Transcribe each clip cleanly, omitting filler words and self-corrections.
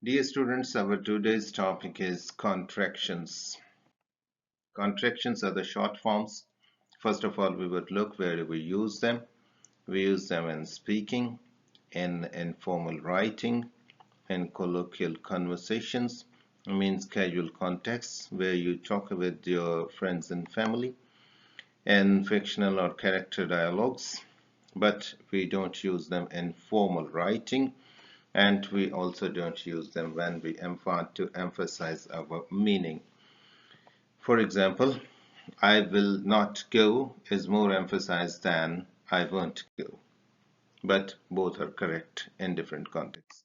Dear students, our today's topic is contractions. Contractions are the short forms. First of all, we would look where we use them. We use them in speaking, in informal writing, in colloquial conversations, means casual contexts where you talk with your friends and family, in fictional or character dialogues, but we don't use them in formal writing, and we also don't use them when we want to emphasize our meaning. For example, I will not go is more emphasized than I won't go, but both are correct in different contexts.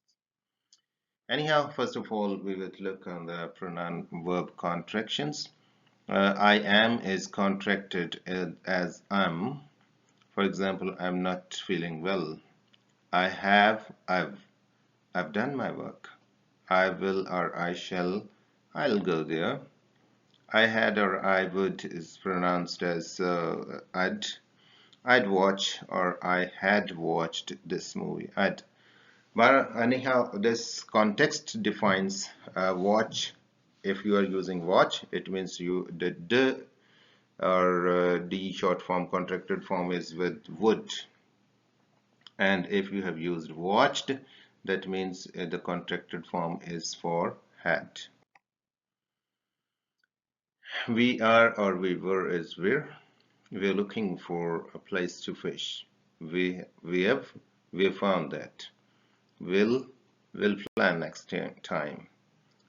Anyhow, first of all, we will look on the pronoun verb contractions. I am is contracted as am. For example, I'm not feeling well. I have, I've done my work. I will or I shall, I'll go there. I had or I would is pronounced as I'd watch or I had watched this movie. I'd. But anyhow, this context defines watch. If you are using watch, it means you the d or d short form contracted form is with would. And if you have used watched, that means the contracted form is for had. We are or we were is were. We're looking for a place to fish. We found that. Will plan next time.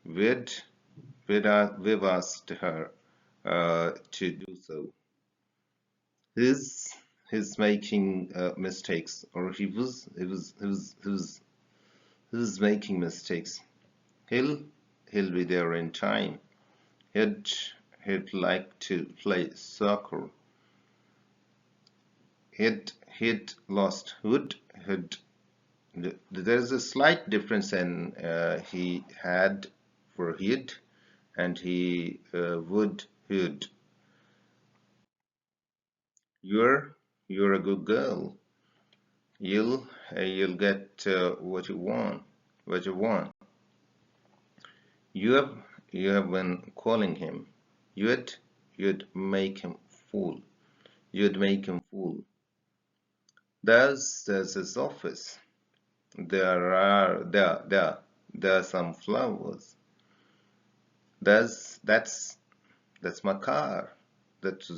We'd we've asked her to do so. He's he's making mistakes, or he was making mistakes. He'll he'll be there in time. He'd he'd like to play soccer. He'd lost. Had there's a slight difference in he had for he'd and he would he'd. You're a good girl. You'll get what you want. What you want. You have you have been calling him. You'd you'd make him fool. You'd make him fool. There's his office. There are some flowers. There's that's my car. That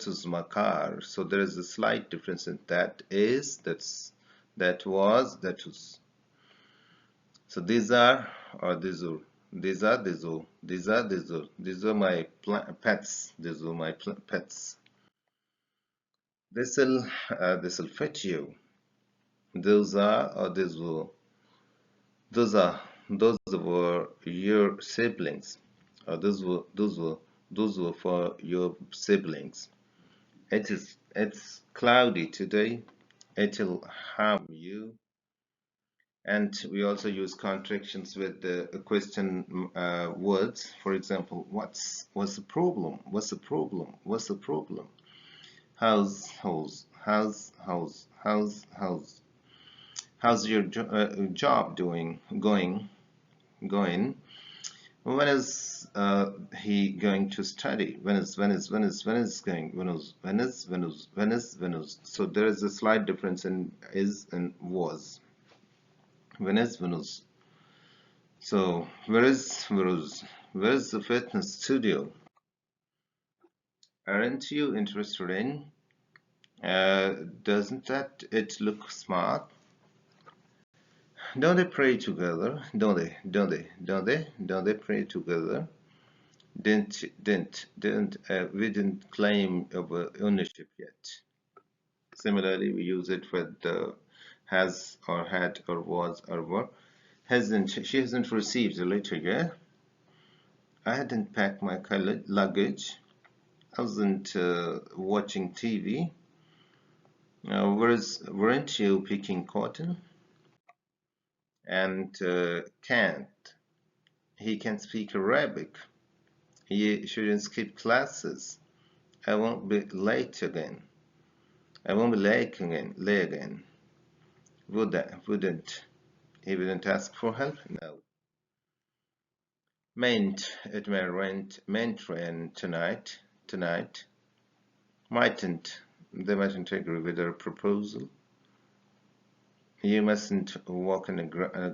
is my car. So there is a slight difference in that is, that was, that was. So these are or these are my pets. These are my pets. This'll fit you. Those are or these will. Those were your siblings. Or those were for your siblings. It's cloudy today. It'll harm you. And we also use contractions with the question words. For example, what's the problem? What's the problem? What's the problem? How's your job going? When is he going to study? When is? So there is a slight difference in is and was. When is? So where is the fitness studio? Aren't you interested in? Doesn't that it look smart? Don't they pray together? Don't they pray together? We didn't claim our ownership yet. Similarly, we use it with the has or had or was or were. She hasn't received the letter yet. I hadn't packed my luggage. I wasn't watching TV. Weren't you picking cotton? And can't. He can speak Arabic. He shouldn't skip classes. I won't be late again. I won't be late again. Wouldn't. He wouldn't ask for help? No. Meant, it meant rain tonight, Mightn't, they mightn't agree with our proposal. You mustn't walk in the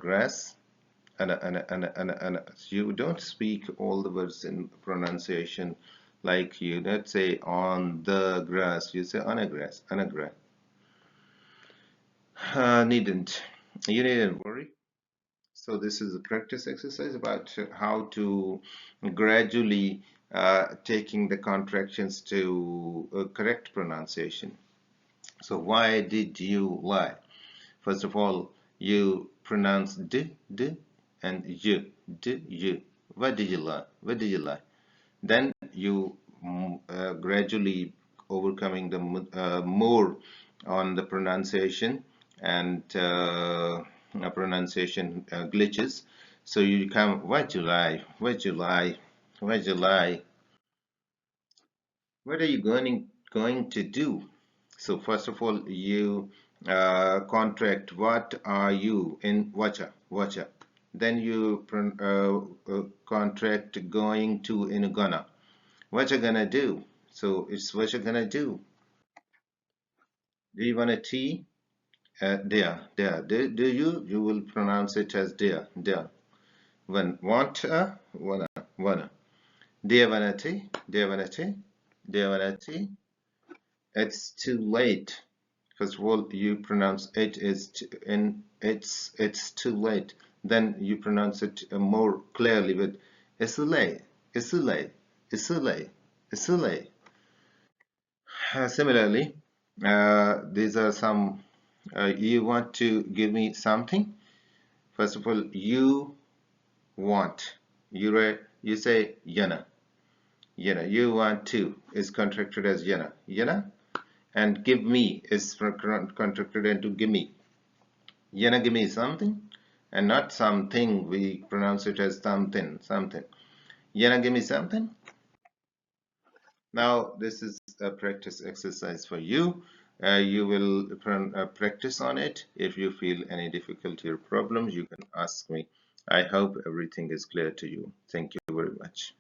grass. And you don't speak all the words in pronunciation like you don't say on the grass, you say on a grass, on a grass. Needn't. You needn't worry. So this is a practice exercise about how to gradually taking the contractions to correct pronunciation. So why did you lie? First of all, you pronounce d and y, d, y. Why did you lie? Why did you lie? Then you gradually overcoming the more on the pronunciation and pronunciation glitches. So you come, why'd you lie? Why'd you lie? Why'd you lie? What are you going to do? So first of all, you contract what are you in watcha. Then you contract going to in gonna. What you gonna do? So it's what you gonna do. Do you want a T? There. Do you? You will pronounce it as there. When want wanna. Do you want a T? Do you want a T? Do you want a T? It's too late. First of all, you pronounce it is it's too late. Then you pronounce it more clearly with it's too late. It's too late. It's too late. It's too late. Similarly, these are some. You want to give me something. First of all, you want. You say yana. Yana. You want to is contracted as yana. Yana. And give me is contracted into give me. Yana, give me something, and not something. We pronounce it as something. Yana, give me something. Now this is a practice exercise for you. You will practice on it. If you feel any difficulty or problems, you can ask me. I hope everything is clear to you. Thank you very much.